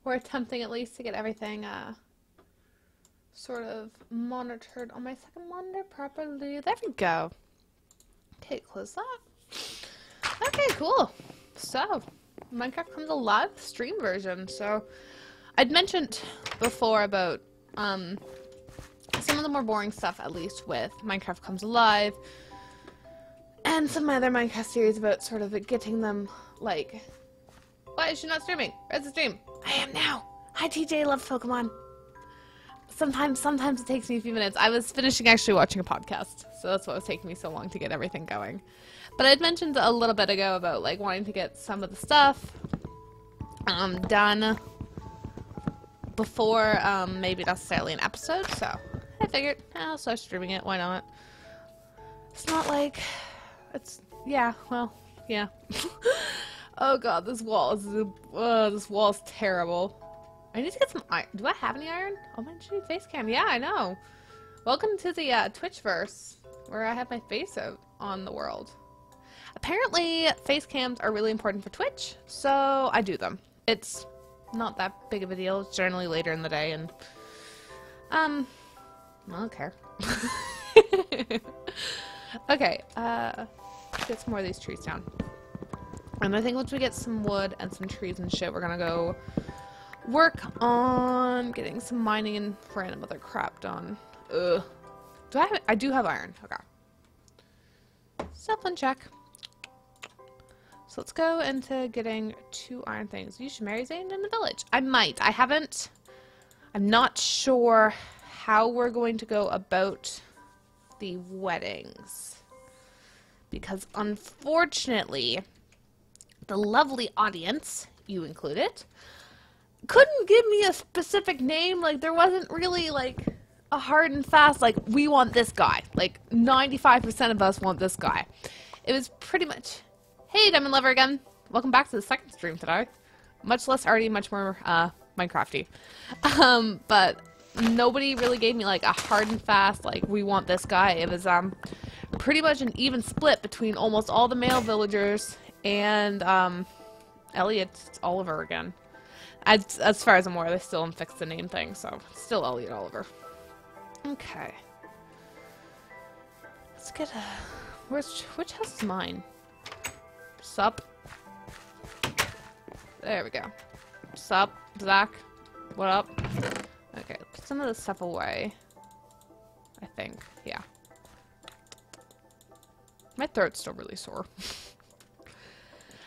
or attempting at least to get everything sort of monitored on my second monitor properly. There we go. Okay, close that. Okay, cool. So, Minecraft comes alive stream version. So, I'd mentioned before about some of the more boring stuff, at least with Minecraft Comes Alive, and some other Minecraft series about sort of getting them, like, why is she not streaming? Where's the stream? I am now. Hi TJ, loves Pokemon. Sometimes it takes me a few minutes. I was finishing actually watching a podcast, so that's what was taking me so long to get everything going. But I had mentioned a little bit ago about, like, wanting to get some of the stuff done before maybe necessarily an episode, so I figured I'll start streaming it. Why not? It's not like it's well, yeah. Oh god, this wall is terrible. I need to get some iron. Do I have any iron? Oh my gee, face cam. Yeah, I know. Welcome to the Twitchverse, where I have my face out on the world. Apparently, face cams are really important for Twitch, so I do them. It's not that big of a deal. It's generally later in the day, and I don't care. Okay, get some more of these trees down. And I think once we get some wood and some trees and shit, we're gonna go work on getting some mining and random other crap done. Ugh. I do have iron. Okay. Stuff on check. So let's go into getting 2 iron things. You should marry Zane in the village. I might. I'm not sure how we're going to go about the weddings. Because unfortunately, the lovely audience, you included, couldn't give me a specific name. Like, there wasn't really, like, a hard and fast, like, we want this guy. Like, 95% of us want this guy. It was pretty much, hey, Diamond Lover again. Welcome back to the second stream today. Much less arty, much more, Minecrafty. But nobody really gave me, like, a hard and fast, like, we want this guy. It was, pretty much an even split between almost all the male villagers and, Elliot Oliver again. As far as I'm aware, they still haven't fixed the name thing, so it's still Elliot Oliver. Okay. Let's get a... which house is mine? Sup? There we go. Sup, Zach? What up? Okay, put some of this stuff away. I think, yeah. My throat's still really sore.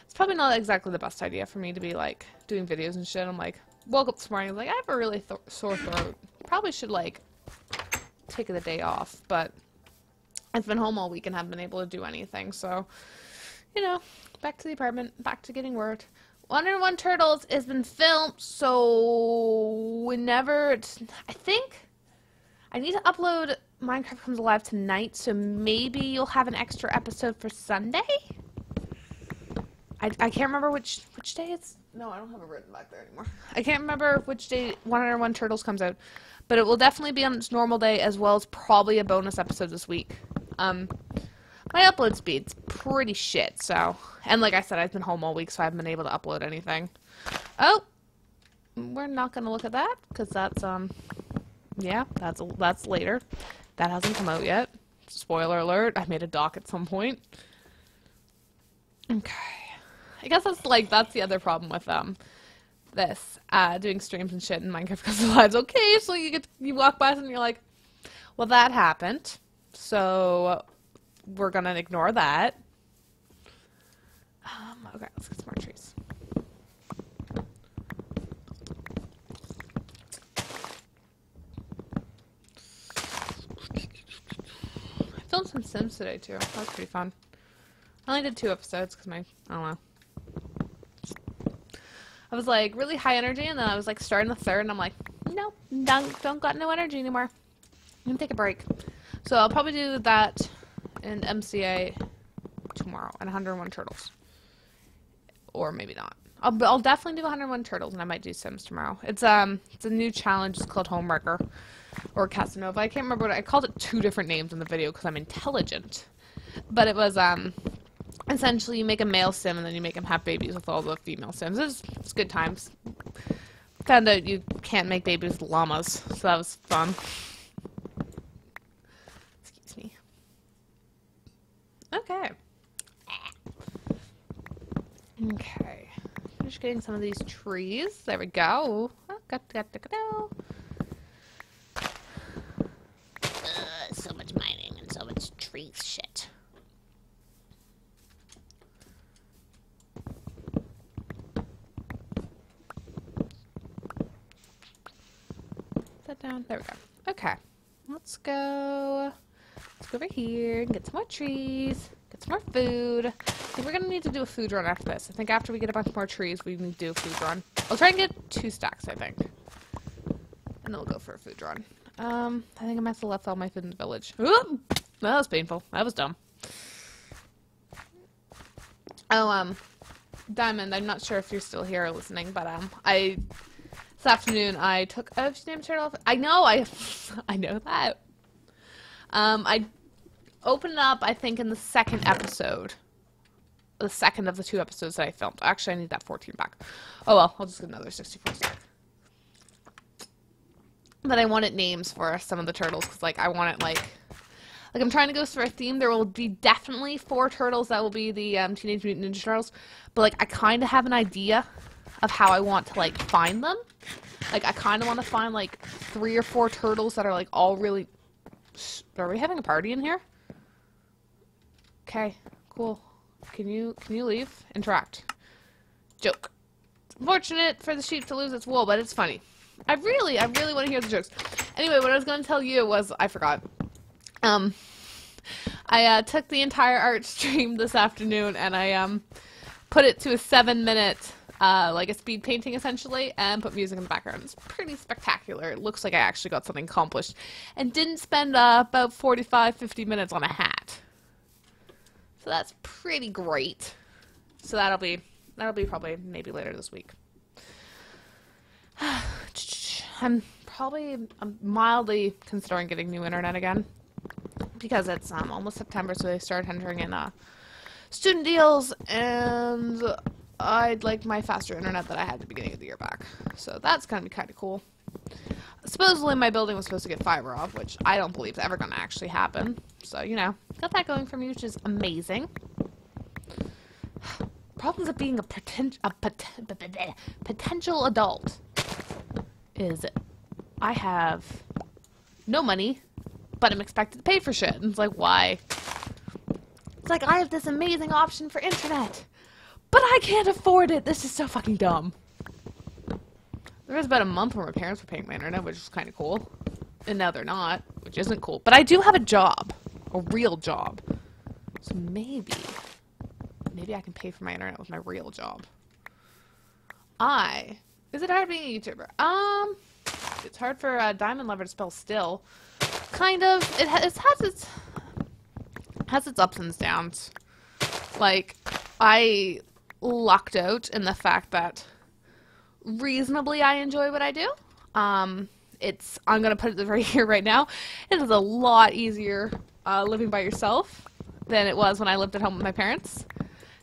It's probably not exactly the best idea for me to be, like, doing videos and shit. I'm like, woke up this morning, I was like, I have a really sore throat. Probably should, like, take the day off, but I've been home all week and haven't been able to do anything, so, you know, back to the apartment, back to getting work. 101 Turtles has been filmed, so whenever I think I need to upload Minecraft Comes Alive tonight, so maybe you'll have an extra episode for Sunday? I can't remember which day it's... No, I don't have it written back there anymore. I can't remember which day 101 Turtles comes out, but it will definitely be on its normal day, as well as probably a bonus episode this week. My upload speed's pretty shit, so... And like I said, I've been home all week, so I haven't been able to upload anything. Oh! We're not gonna look at that, because that's, yeah, that's later. That hasn't come out yet. Spoiler alert, I made a doc at some point. Okay. I guess that's the other problem with, this, doing streams and shit in Minecraft Comes Alive. Okay, so you walk by and you're like, well, that happened, so we're gonna ignore that. Okay, let's get some more trees. I filmed some Sims today, too. That was pretty fun. I only did 2 episodes, because I don't know. I was, like, really high energy, and then I was, like, starting the 3rd, and I'm like, nope, don't got no energy anymore. I'm gonna take a break. So I'll probably do that in MCA tomorrow, and 101 Turtles. Or maybe not. I'll definitely do 101 Turtles, and I might do Sims tomorrow. It's a new challenge. It's called Homewrecker or Casanova. I can't remember what I called it. 2 different names in the video because I'm intelligent. But it was essentially you make a male sim and then you make him have babies with all the female sims. It's good times. found out you can't make babies with llamas, so that was fun. Excuse me. Okay. Okay. Just getting some of these trees. There we go. So much mining and so much tree shit. Set down. There we go. Okay. Let's go over here and get some more trees. Get some more food. I think we're gonna need to do a food run after this. I think after we get a bunch more trees, we need to do a food run. I'll try and get 2 stacks, I think. And then we'll go for a food run. I think I must have left all my food in the village. Ooh! That was painful. That was dumb. Oh, Diamond, I'm not sure if you're still here listening, but, this afternoon I took, oh, she named Turtle. I know, I know that. I opened it up, I think, in the second episode. The second of the 2 episodes that I filmed. Actually, I need that 14 back. Oh well, I'll just get another 64 stack. But I wanted names for some of the turtles, because, like, I want it, like, I'm trying to go for a theme. There will be definitely 4 turtles that will be the, Teenage Mutant Ninja Turtles. But, like, I kind of have an idea of how I want to, like, find them. Like, I kind of want to find, like, 3 or 4 turtles that are, like, all really... Are we having a party in here? Okay, cool. Can you leave? Interact. Joke. It's unfortunate for the sheep to lose its wool, but it's funny. I really want to hear the jokes. Anyway, what I was going to tell you was, I forgot. I took the entire art stream this afternoon and I put it to a 7-minute, like a speed painting essentially, and put music in the background. It's pretty spectacular. It looks like I actually got something accomplished, and didn't spend about 45-50 minutes on a hat. So that's pretty great. So that'll be probably maybe later this week. I'm mildly considering getting new internet again, because it's almost September, so they start entering in student deals, and I'd like my faster internet that I had at the beginning of the year back. So that's gonna be kind of cool. Supposedly my building was supposed to get fiber off, which I don't believe is ever gonna actually happen. So, you know, got that going for me, which is amazing. Problems of being a potential adult is I have no money, but I'm expected to pay for shit. And it's like, why? It's like, I have this amazing option for internet, but I can't afford it. This is so fucking dumb. There was about a month where my parents were paying my internet, which was kind of cool. And now they're not, which isn't cool. But I do have a job. A real job. So maybe I can pay for my internet with my real job. Is it hard being a YouTuber? It's hard for a Diamond Lover to spell still. Kind of. It has its ups and downs. Like, I lucked out in the fact that reasonably I enjoy what I do. I'm gonna put it right here right now. It is a lot easier living by yourself than it was when I lived at home with my parents.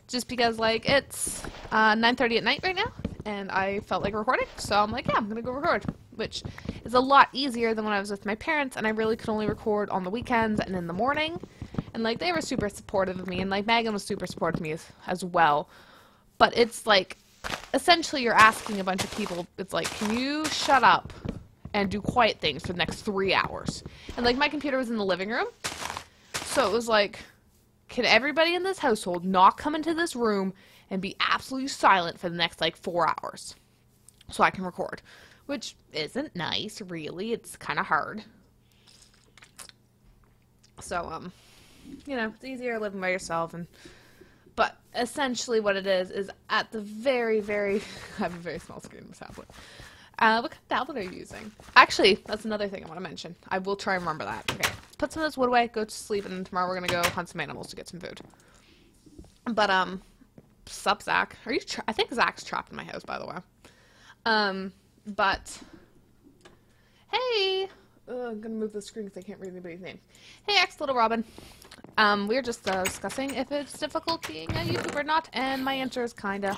Just because, like, it's 9:30 at night right now, and I felt like recording, so I'm like, yeah, I'm gonna go record. Which is a lot easier than when I was with my parents, and I really could only record on the weekends and in the morning. And, like, they were super supportive of me, and, like, Megan was super supportive of me as well. But it's, like, essentially you're asking a bunch of people, it's like, can you shut up and do quiet things for the next 3 hours? And, like, my computer was in the living room, so it was like, can everybody in this household not come into this room and be absolutely silent for the next, like, 4 hours so I can record? Which isn't nice, really. It's kind of hard. So, you know, it's easier living by yourself. But essentially what it is at the very, very... I have a very small screen on this tablet. What kind of tablet are you using? Actually, that's another thing I want to mention. I will try and remember that. Okay, put some of this wood away, go to sleep, and then tomorrow we're going to go hunt some animals to get some food. But, sup, Zach? Are you I think Zach's trapped in my house, by the way. But, hey! I'm gonna move the screen because I can't read anybody's name. Hey, Little Robin. We were just discussing if it's difficult being a YouTuber or not, and my answer is kinda.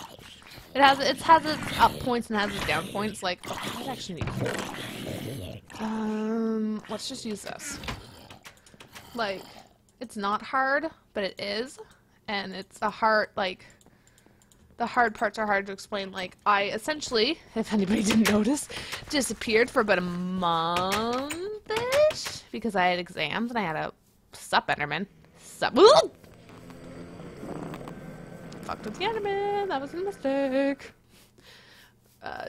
It has its up points and has its down points. Like, oh, I might actually need coal. Let's just use this. Like, it's not hard, but it is, and it's a hard, like, the hard parts are hard to explain. Like, I essentially, if anybody didn't notice, disappeared for about a month-ish because I had exams and I had a sup Enderman. Sup. Ooh! Fucked with the Enderman. That was a mistake.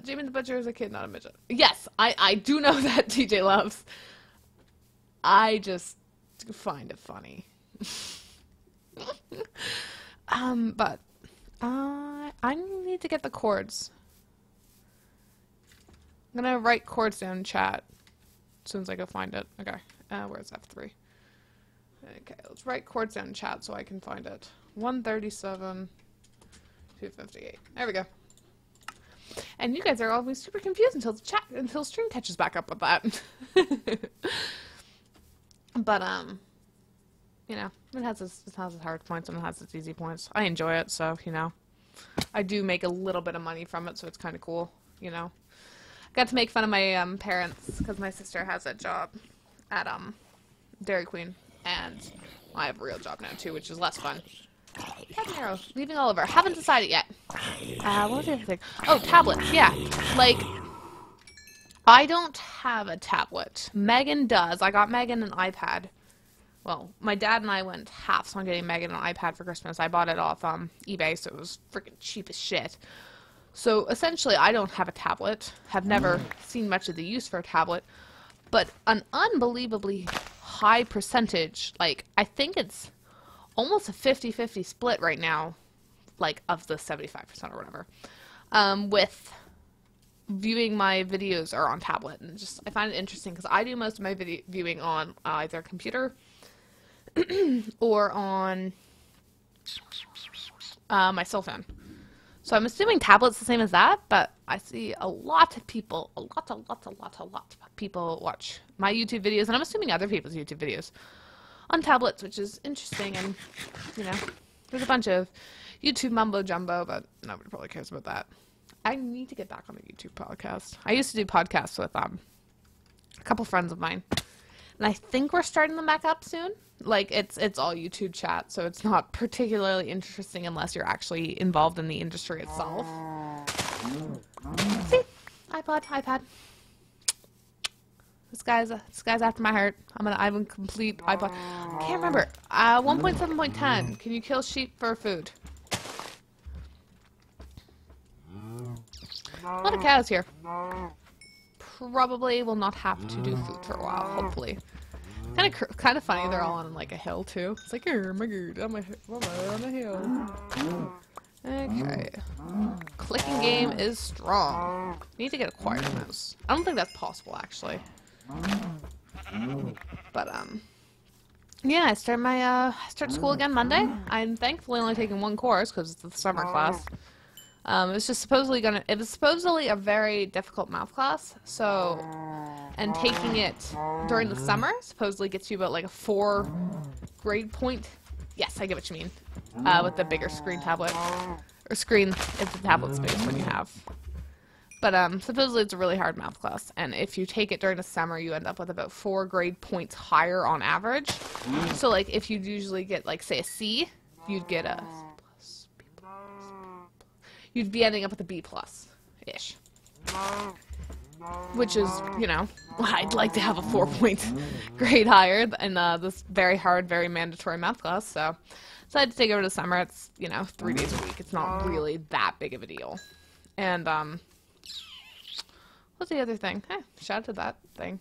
Jamie the Butcher is a kid, not a midget. Yes, I do know that, TJ Loves. I just find it funny. But I need to get the chords. I'm gonna write chords down in chat as soon as I go find it. Okay, where's F3? Okay, let's write chords down in chat so I can find it. 137, 258. There we go. And you guys are always super confused until stream catches back up with that. But you know, it has its hard points and it has its easy points. I enjoy it, so you know, I do make a little bit of money from it, so it's kind of cool. You know, got to make fun of my parents because my sister has a job at Dairy Queen, and I have a real job now too, which is less fun. Arrow, leaving Oliver. Haven't decided yet. What was the other thing? Oh, tablets. Yeah, like I don't have a tablet. Megan does. I got Megan an iPad. Well, my dad and I went halves on getting Megan an iPad for Christmas. I bought it off eBay, so it was freaking cheap as shit. So essentially, I don't have a tablet. Have never seen much of the use for a tablet, but an unbelievably high percentage. Like I think it's almost a 50-50 split right now, like of the 75% or whatever, with viewing my videos are on tablet. And just I find it interesting because I do most of my video viewing on either computer or on my cell phone. So I'm assuming tablet's the same as that, but I see a lot of people, a lot of people watch my YouTube videos, and I'm assuming other people's YouTube videos on tablets, which is interesting. And you know, there's a bunch of YouTube mumbo jumbo, but nobody probably cares about that. I need to get back on a YouTube podcast. I used to do podcasts with a couple friends of mine, and I think we're starting them back up soon. Like it's all YouTube chat, so it's not particularly interesting unless you're actually involved in the industry itself. See, iPad. This guy's after my heart. I'm a complete iPod. I can't remember. 1.7.10. Can you kill sheep for food? A lot of cows here. Probably will not have to do food for a while. Hopefully. Kind of funny. They're all on like a hill too. It's like, oh my god, I'm on a hill. Okay. Clicking game is strong. Need to get a quiet mouse. I don't think that's possible actually. But yeah, I start school again Monday. I'm thankfully only taking one course because it's the summer class. It was supposedly a very difficult math class, so, and taking it during the summer supposedly gets you about like a 4 grade point. Yes, I get what you mean. With the bigger screen tablet, or screen if the tablet's big when you have. But supposedly it's a really hard math class, and if you take it during the summer, you end up with about 4 grade points higher on average. So like if you'd usually get like say a C, you'd get a you'd be ending up with a B+-ish. Which is, you know, I'd like to have a 4-point grade higher in this very hard, very mandatory math class, so decided to take it over the summer. It's, you know, 3 days a week. It's not really that big of a deal. And, what's the other thing? Shout out to that thing.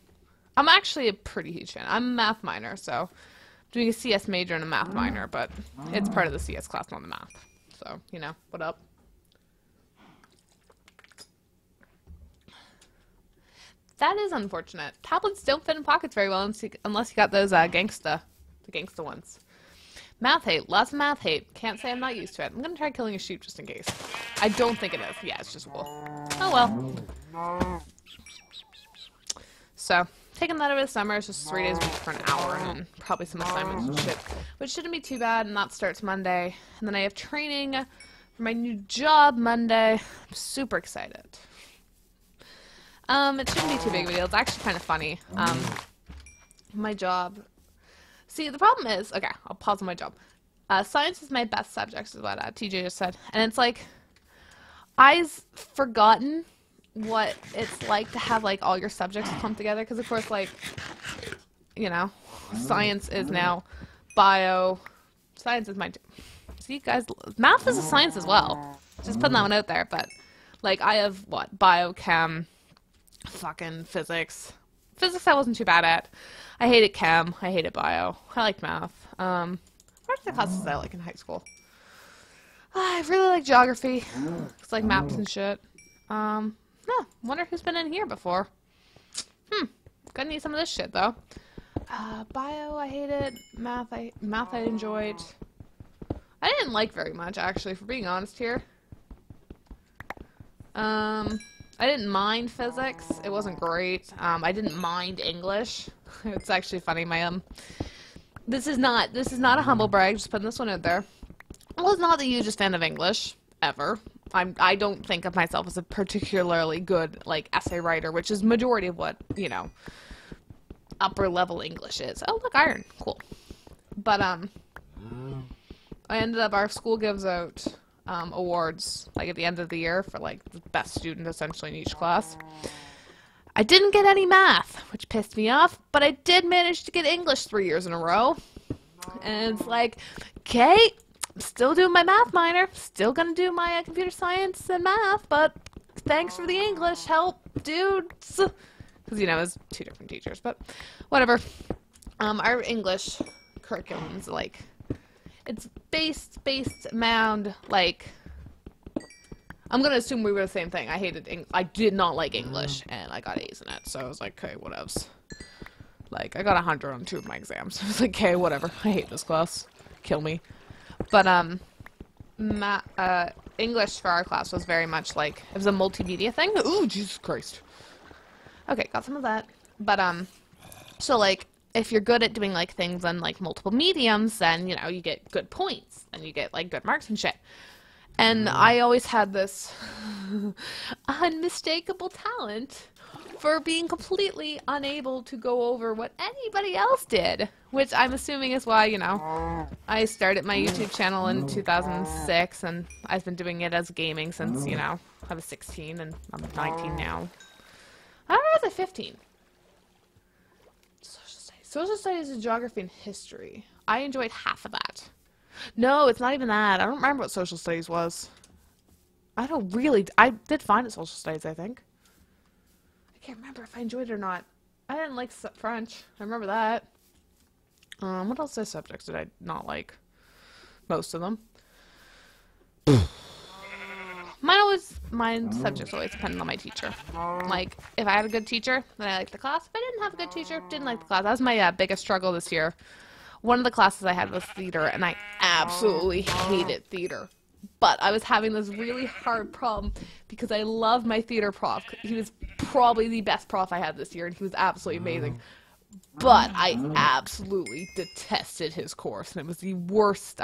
I'm actually a pretty huge fan. I'm a math minor, so I'm doing a CS major and a math minor, but it's part of the CS class, not the math. So, you know, what up? That is unfortunate. Tablets don't fit in pockets very well unless you got those the gangsta ones. Math hate. Lots of math hate. Can't say I'm not used to it. I'm gonna try killing a sheep just in case. I don't think it is. Yeah, it's just wool. Oh well. So, taking that over the summer. It's just 3 days a week for an hour and probably some assignments and shit, which shouldn't be too bad, and that starts Monday. And then I have training for my new job Monday. I'm super excited. It shouldn't be too big of a deal. It's actually kind of funny. My job... See, the problem is... Okay, I'll pause on my job. Science is my best subject, is what TJ just said. And it's like... I've forgotten what it's like to have, like, all your subjects clumped together. Because, of course, like... You know, science is now bio. Science is my... See, guys, math is a science as well. Just putting that one out there. But, like, I have, what? Biochem... Fucking physics. Physics I wasn't too bad at. I hated chem. I hated bio. I like math. What are the classes I like in high school? I really like geography. It's like maps and shit. Wonder who's been in here before. Gonna need some of this shit though. Bio I hated. Math I enjoyed. I didn't like very much actually, for being honest here. I didn't mind physics. It wasn't great. I didn't mind English. It's actually funny. My this is not a humble brag. Just putting this one out there. I was not the hugest fan of English ever. I don't think of myself as a particularly good like essay writer, which is majority of what upper level English is. Oh look, iron, cool. But I ended up. Our school gives out. Awards like at the end of the year for like the best student essentially in each class. I didn't get any math, which pissed me off, but I did manage to get English 3 years in a row. And it's like, okay, I'm still doing my math minor, still gonna do my computer science and math, but thanks for the English help, dudes. Because, it was 2 different teachers, but whatever. Our English curriculum's like, it's based around, like, I'm gonna assume we were the same thing. I did not like English, and I got A's in it, so I was like, okay, whatevs. Like, I got 100 on 2 of my exams. I was like, okay, whatever. I hate this class. Kill me. But, English for our class was very much like, it was a multimedia thing. Ooh, Jesus Christ. Okay, got some of that. But, so, like, if you're good at doing, like, things on, like, multiple mediums, then, you get good points. And you get, like, good marks and shit. And I always had this unmistakable talent for being completely unable to go over what anybody else did. Which I'm assuming is why, I started my YouTube channel in 2006. And I've been doing it as gaming since, I was 16 and I'm 19 now. I don't know if I was 15. Social studies and geography and history. I enjoyed half of that. No, it's not even that. I don't remember what social studies was. I did fine at social studies, I think. I can't remember if I enjoyed it or not. I didn't like French. I remember that. What else subjects did I not like? Most of them. My subjects always depended on my teacher. Like, if I had a good teacher, then I liked the class. If I didn't have a good teacher, didn't like the class. That was my biggest struggle this year. One of the classes I had was theater, and I absolutely hated theater. But I was having this really hard problem because I love my theater prof. He was probably the best prof I had this year, and he was absolutely amazing. But I absolutely detested his course, and it was the worst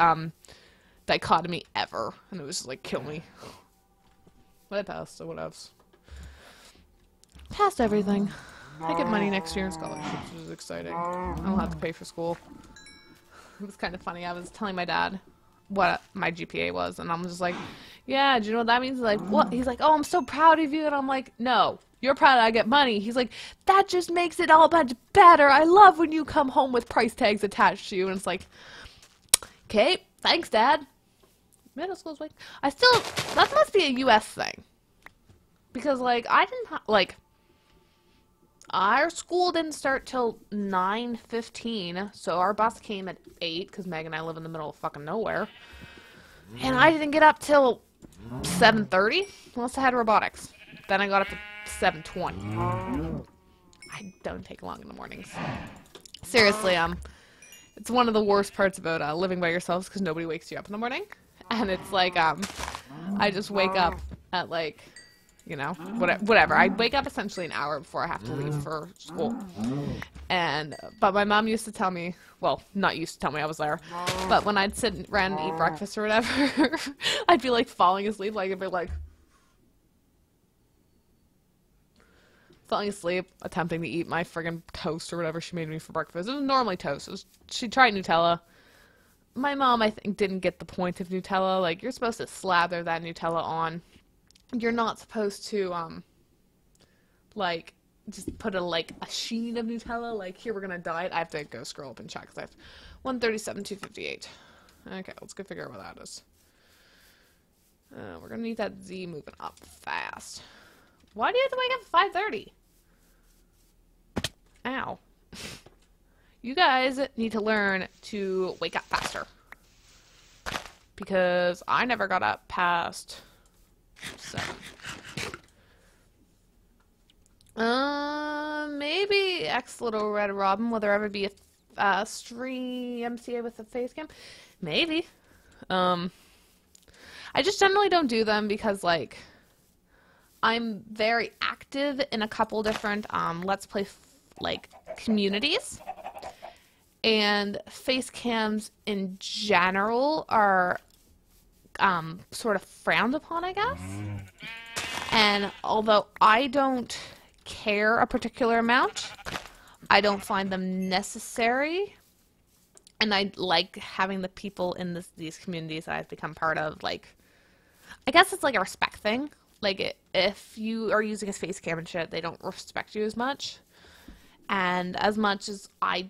dichotomy ever. And it was just like, kill me. But I passed, so what else? Passed everything. I get money next year in scholarships, which is exciting. I don't have to pay for school. It was kind of funny. I was telling my dad what my GPA was, and I'm just like, yeah, do you know what that means? He's like, what? He's like, oh, I'm so proud of you. And I'm like, no, you're proud I get money. He's like, that just makes it all much better. I love when you come home with price tags attached to you. And it's like, okay, thanks, Dad. Middle school's like, that must be a US thing. Because, like, our school didn't start till 9:15, so our bus came at 8, because Meg and I live in the middle of fucking nowhere. And I didn't get up till 7:30, unless I had robotics. Then I got up at 7:20. I don't take long in the mornings. Seriously, it's one of the worst parts about living by yourselves, because nobody wakes you up in the morning. And it's like, I just wake up at, like, you know, whatever. I wake up essentially an hour before I have to leave for school. But my mom used to tell me, well, not used to tell me, I was there, but when I'd sit around and eat breakfast or whatever, I'd be like falling asleep, like I'd be like falling asleep, attempting to eat my friggin' toast or whatever she made me for breakfast. It was normally toast. She tried Nutella. My mom, I think, didn't get the point of Nutella. Like, you're supposed to slather that Nutella on. You're not supposed to, like, just put a sheen of Nutella. Like, here, we're gonna diet. I have to go scroll up and check, because I have 137, 258. Okay, let's go figure out what that is. We're gonna need that Z moving up fast. Why do you have to wake up at 5:30? Ow. You guys need to learn to wake up faster. Because I never got up past 7. Maybe X Little Red Robin. Will there ever be a stream MCA with a face cam? Maybe. I just generally don't do them because, like, I'm very active in a couple different Let's Play communities, and face cams in general are sort of frowned upon, I guess. And although I don't care a particular amount, I don't find them necessary, and I like having the people in these communities that I've become part of, like, I guess it's like a respect thing. Like, if you are using a face cam and shit, they don't respect you as much. And as much as I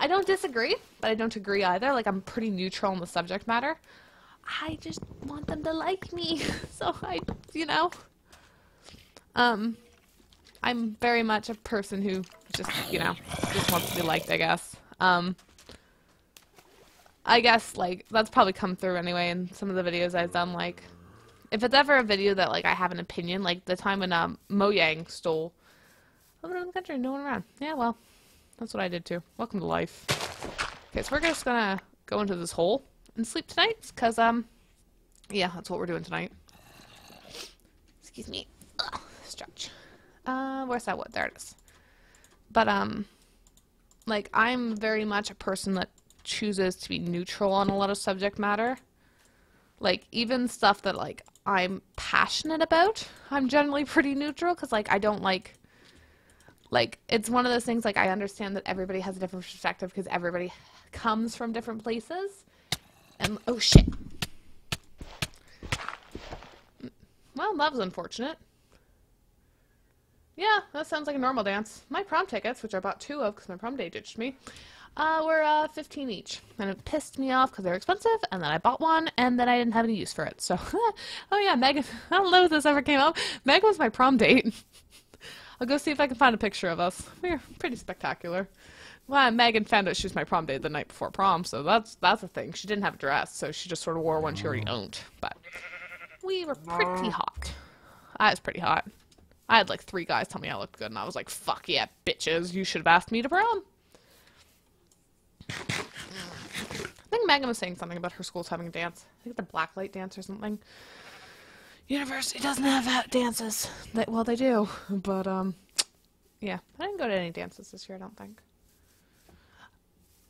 don't disagree, but I don't agree either. Like, I'm pretty neutral on the subject matter. I just want them to like me. So you know. I'm very much a person who just, you know, just wants to be liked, I guess. I guess, like, that's probably come through anyway in some of the videos I've done, like, if it's ever a video that, like, I have an opinion, like the time when Mojang stole over in the country, no one around. Yeah, well, that's what I did too. Welcome to life. Okay, so we're just gonna go into this hole and sleep tonight, because, yeah, that's what we're doing tonight. Excuse me. Ugh, stretch. Where's that wood? There it is. But, like, I'm very much a person that chooses to be neutral on a lot of subject matter. Like, even stuff that, like, I'm passionate about, I'm generally pretty neutral, because, like, I don't like, it's one of those things, like, I understand that everybody has a different perspective, because everybody comes from different places, and, oh, shit. Well, that was unfortunate. Yeah, that sounds like a normal dance. My prom tickets, which I bought 2 of, because my prom date ditched me, were 15 each, and it pissed me off because they were expensive, and then I bought one, and then I didn't have any use for it, so, oh yeah, Megan, I don't know if this ever came up, Megan was my prom date. I'll go see if I can find a picture of us. We were pretty spectacular. Well, Megan found out she was my prom date the night before prom, so that's a thing. She didn't have a dress, so she just sort of wore one she already owned, but we were pretty hot. I was pretty hot. I had, like, 3 guys tell me I looked good, and I was like, fuck yeah, bitches, you should have asked me to prom. I think Megan was saying something about her school's having a dance. I think the blacklight dance or something. University doesn't have dances. Well, they do, but, yeah. I didn't go to any dances this year, I don't think.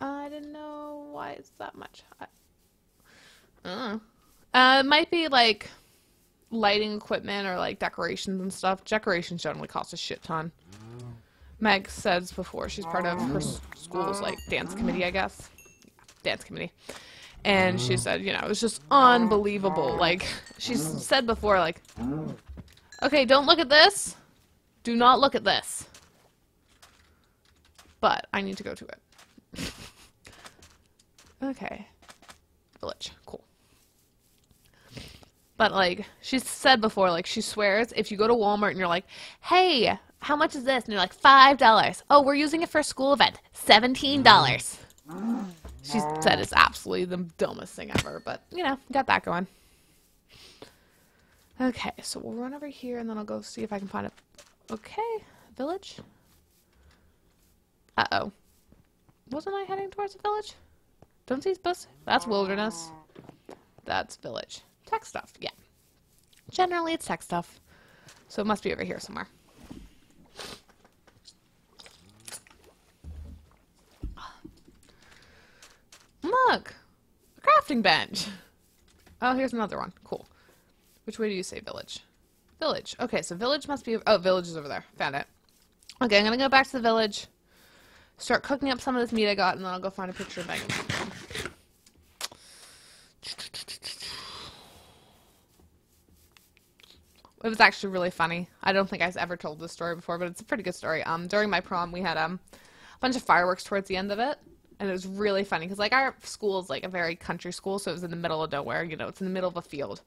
I didn't know why it's that much. It might be, like, lighting equipment or, like, decorations and stuff. Decorations generally cost a shit ton. Meg says before she's part of her school's, like, dance committee, I guess. Yeah, dance committee. And she said, you know, it was just unbelievable. Like, she's said before, like, okay, don't look at this. Do not look at this. But I need to go to it. Okay. Village. Cool. But, like, she's said before, like, she swears if you go to Walmart and you're like, hey, how much is this? And you're like, $5. Oh, we're using it for a school event. $17. She said it's absolutely the dumbest thing ever, but, you know, got that going. Okay, so we'll run over here, and then I'll go see if I can find it. Okay, village. Uh-oh. Wasn't I heading towards the village? Don't see bus. That's wilderness. That's village. Tech stuff, yeah. Generally, it's tech stuff. So it must be over here somewhere. Look! A crafting bench! Oh, here's another one. Cool. Which way do you say village? Village. Okay, so village must be... Oh, village is over there. Found it. Okay, I'm gonna go back to the village, start cooking up some of this meat I got, and then I'll go find a picture of Megan. It was actually really funny. I don't think I've ever told this story before, but it's a pretty good story. During my prom, we had a bunch of fireworks towards the end of it, and it was really funny because, like, our school is like a very country school, so it was in the middle of nowhere. You know, it's in the middle of a field.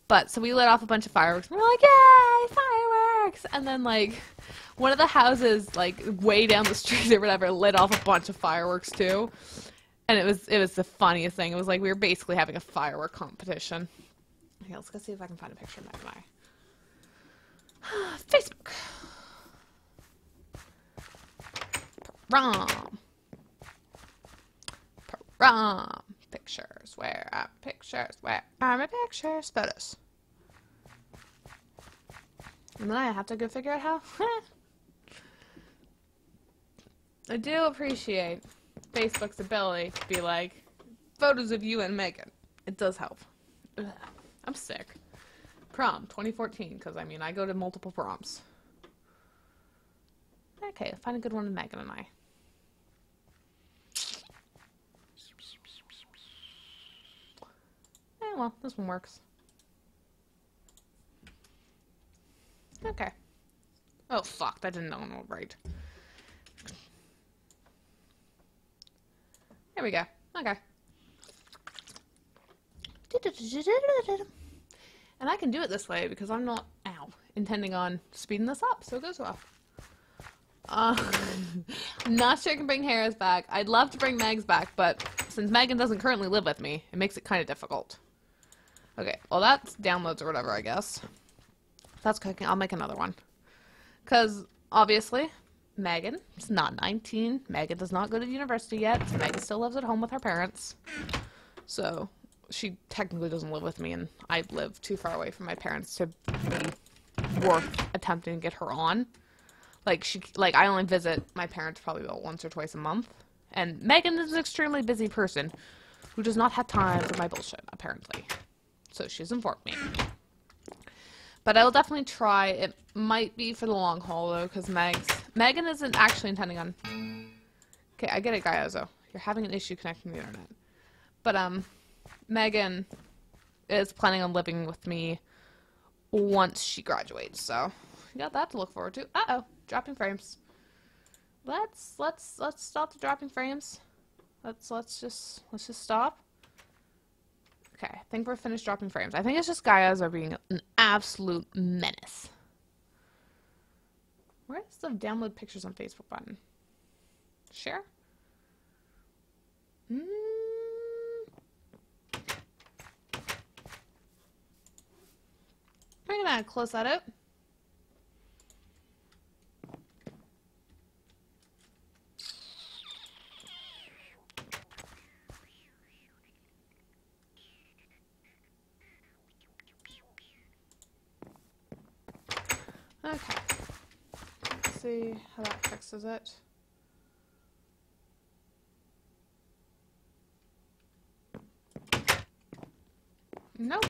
But so we lit off a bunch of fireworks, and we're like, "Yay, fireworks!" And then, like, one of the houses, like, way down the street or whatever, lit off a bunch of fireworks too. And it was the funniest thing. It was like we were basically having a firework competition. Okay, let's go see if I can find a picture of Meg and I. Facebook. Prom. Prom. Pictures. Where are pictures? Where are my pictures? Photos. And then I have to go figure out how. I do appreciate Facebook's ability to be like, photos of you and Megan. It does help. Ugh, I'm sick. Prom 2014, because I mean, I go to multiple proms. Okay, find a good one with Megan and I. Well, this one works. Okay. Oh, fuck, that didn't know right. There we go. Okay. And I can do it this way because I'm not, intending on speeding this up, so it goes well. I'm not sure I can bring Harris back. I'd love to bring Megs back, but since Megan doesn't currently live with me, it makes it kind of difficult. Okay, well that's downloads or whatever, I guess. If that's cooking, I'll make another one. Because, obviously, Megan is not 19. Megan does not go to university yet, so Megan still lives at home with her parents. So, she technically doesn't live with me, and I live too far away from my parents to be worth attempting to get her on. I only visit my parents probably about once or twice a month. And Megan is an extremely busy person who does not have time for my bullshit, apparently. So she's informed me. But I will definitely try. It might be for the long haul, though, because Megan isn't actually intending on... Okay, I get it, Gaiazo. You're having an issue connecting to the internet. But, Megan is planning on living with me once she graduates, so you got that to look forward to. Uh-oh, dropping frames. Let's stop the dropping frames. Let's just stop. Okay, I think we're finished dropping frames. I think it's just Gaia's are being an absolute menace. Where's the download pictures on Facebook button? Share? I'm gonna close that out. Okay. Let's see how that fixes it. Nope.